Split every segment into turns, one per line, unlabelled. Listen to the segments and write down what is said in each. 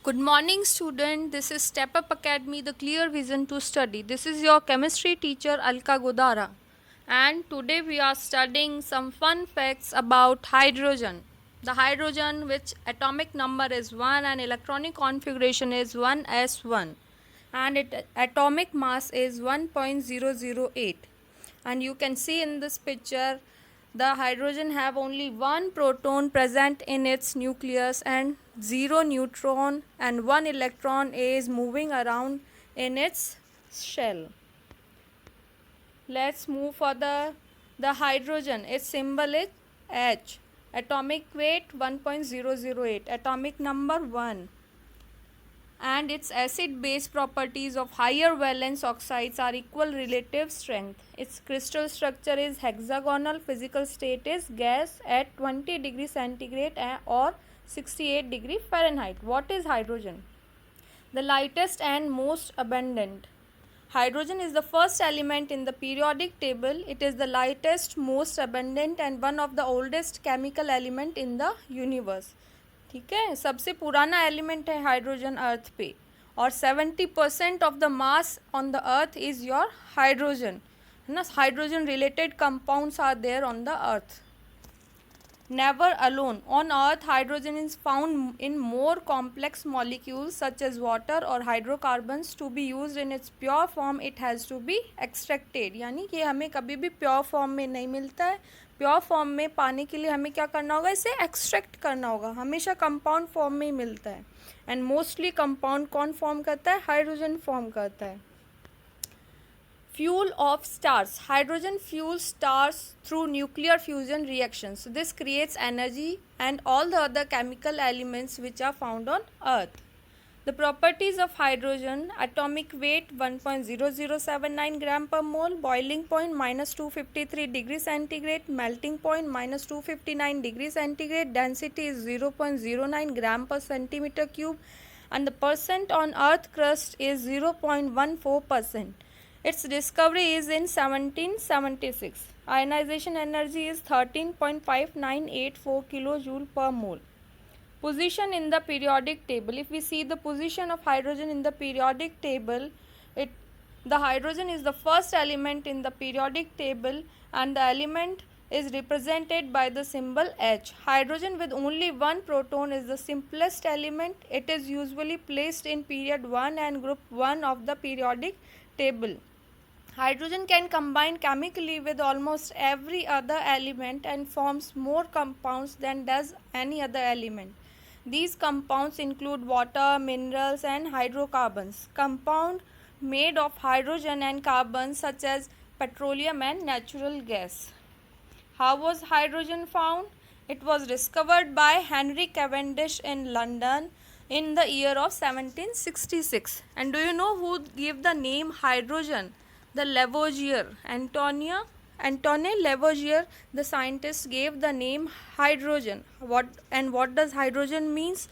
Good morning, student. This is Step Up Academy, the clear vision to study. This is your chemistry teacher Alka Godara, and today we are studying some fun facts about hydrogen. The hydrogen, which atomic number is 1 and electronic configuration is 1s1, and its atomic mass is 1.008. And you can see in this picture the hydrogen have only one proton present in its nucleus and zero neutron, and one electron is moving around in its shell. Let's move for the hydrogen. Its symbol is H. Atomic weight 1.008. Atomic number 1. And its acid-base properties of higher valence oxides are equal relative strength. Its crystal structure is hexagonal. Physical state is gas at 20 degree centigrade or 68 degree Fahrenheit. What is hydrogen? The lightest and most abundant. Hydrogen is the first element in the periodic table. It is the lightest, most abundant and one of the oldest chemical element in the universe. ठीक है, सबसे पुराना element है hydrogen अर्थ पे, और 70% of the mass on the earth is your hydrogen, है ना. Hydrogen related compounds are there on the earth. Never alone. On earth, hydrogen is found in more complex molecules such as water or hydrocarbons. To be used in its pure form, it has to be extracted. यानी कि हमें कभी भी pure form में नहीं मिलता है. Pure form में पाने के लिए हमें क्या करना होगा, इसे एक्सट्रैक्ट करना होगा. हमेशा कंपाउंड फॉर्म में ही मिलता है. एंड मोस्टली कंपाउंड कौन फॉर्म करता है, हाइड्रोजन फॉर्म करता है. Fuel of stars. Hydrogen fuels stars through nuclear fusion reactions. So this creates energy and all the other chemical elements which are found on Earth. The properties of hydrogen: atomic weight 1.0079 gram per mole, boiling point -253 degree centigrade, melting point -259 degree centigrade, density is 0.09 gram per centimeter cube, and the percent on Earth crust is 0.14%. Its discovery is in 1776. Ionization energy is 13.5984 kilojoule per mole. Position in the periodic table. If we see the position of hydrogen in the periodic table, the hydrogen is the first element in the periodic table, and the element is represented by the symbol H. Hydrogen with only one proton is the simplest element. It is usually placed in period 1 and group 1 of the periodic table. Hydrogen can combine chemically with almost every other element and forms more compounds than does any other element. These compounds include water, minerals and hydrocarbons. Compound made of hydrogen and carbon such as petroleum and natural gas. How was hydrogen found? It was discovered by Henry Cavendish in London in the year of 1766. And do you know who gave the name hydrogen? The Lavoisier. Antoine Lavoisier, the scientist, gave the name hydrogen. What does hydrogen means?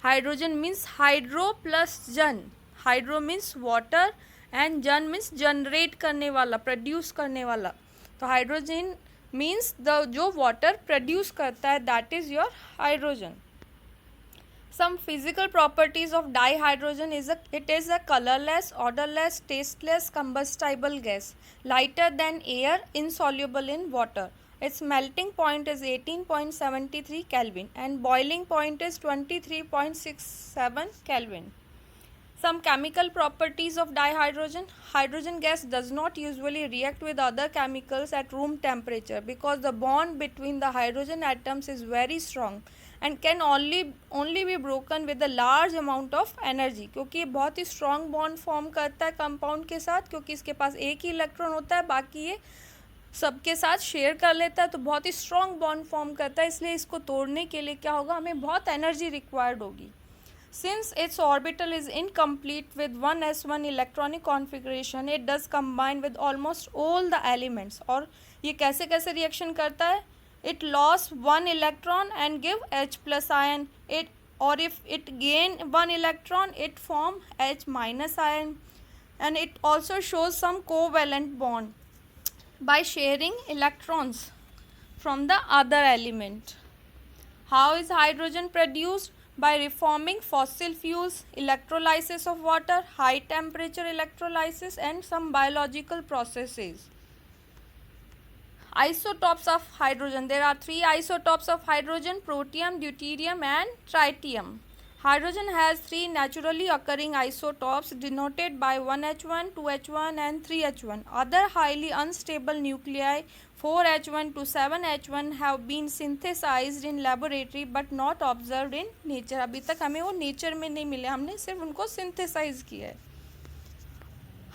Hydrogen means hydro plus jan. Hydro means water and jan means generate करने वाला, produce करने वाला. तो hydrogen means the जो water produce करता है, that is your hydrogen. Some physical properties of dihydrogen is it is a colorless, odorless, tasteless, combustible gas, lighter than air, insoluble in water. Its melting point is 18.73 Kelvin and boiling point is 23.67 Kelvin. Some chemical properties of dihydrogen. Hydrogen gas does not usually react with other chemicals at room temperature because the bond between the hydrogen atoms is very strong and can only be broken with a large amount of energy. क्योंकि ये बहुत ही strong bond form करता है compound के साथ, क्योंकि इसके पास एक ही इलेक्ट्रॉन होता है, बाकी ये सबके साथ शेयर कर लेता है, तो बहुत ही स्ट्रॉन्ग बॉन्ड फॉर्म करता है. इसलिए इसको तोड़ने के लिए क्या होगा, हमें बहुत एनर्जी रिक्वायर्ड होगी. Since its orbital is incomplete with 1s1 electronic configuration, it does combine with almost all the elements. और ये कैसे कैसे रिएक्शन करता है? It lost one electron and give H plus ion. If it gain one electron, it form H minus ion. And it also shows some covalent bond by sharing electrons from the other element. How is hydrogen produced? by reforming fossil fuels, electrolysis of water, high temperature electrolysis, and some biological processes. Isotopes of hydrogen. There are three isotopes of hydrogen: protium, deuterium, and tritium. Hydrogen has three naturally occurring isotopes denoted by 1H1, 2H1, and 3H1. Other highly unstable nuclei 4H1 to 7H1 have been synthesized in laboratory but not observed in nature. अभी तक हमें वो nature में नहीं मिले, हमने सिर्फ उनको सिंथेसाइज किया है.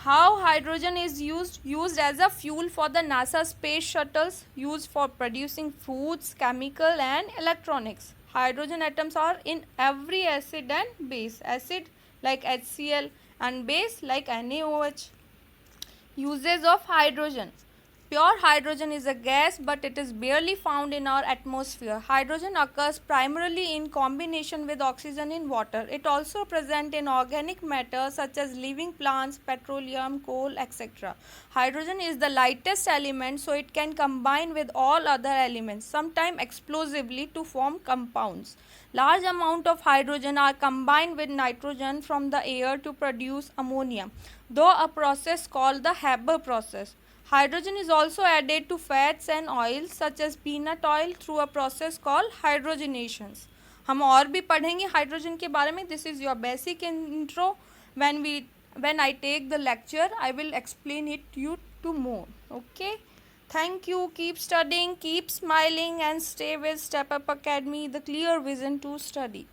How hydrogen is used as a fuel for the NASA space shuttles, used for producing foods, chemical and electronics. Hydrogen atoms are in every acid and base. Acid like HCl and base like NaOH. Uses of hydrogen. Pure hydrogen is a gas, but it is barely found in our atmosphere. Hydrogen occurs primarily in combination with oxygen in water. It also present in organic matter such as living plants, petroleum, coal, etc. Hydrogen is the lightest element, so it can combine with all other elements, sometimes explosively, to form compounds. Large amount of hydrogen are combined with nitrogen from the air to produce ammonia, though a process called the Haber process. Hydrogen is also added to fats and oils such as peanut oil through a process called hydrogenation. हम और भी पढ़ेंगे hydrogen के बारे में. This is your basic intro. When I take the lecture, I will explain it you to more. Okay. Thank you. Keep studying, keep smiling, and stay with Step Up Academy, the clear vision to study.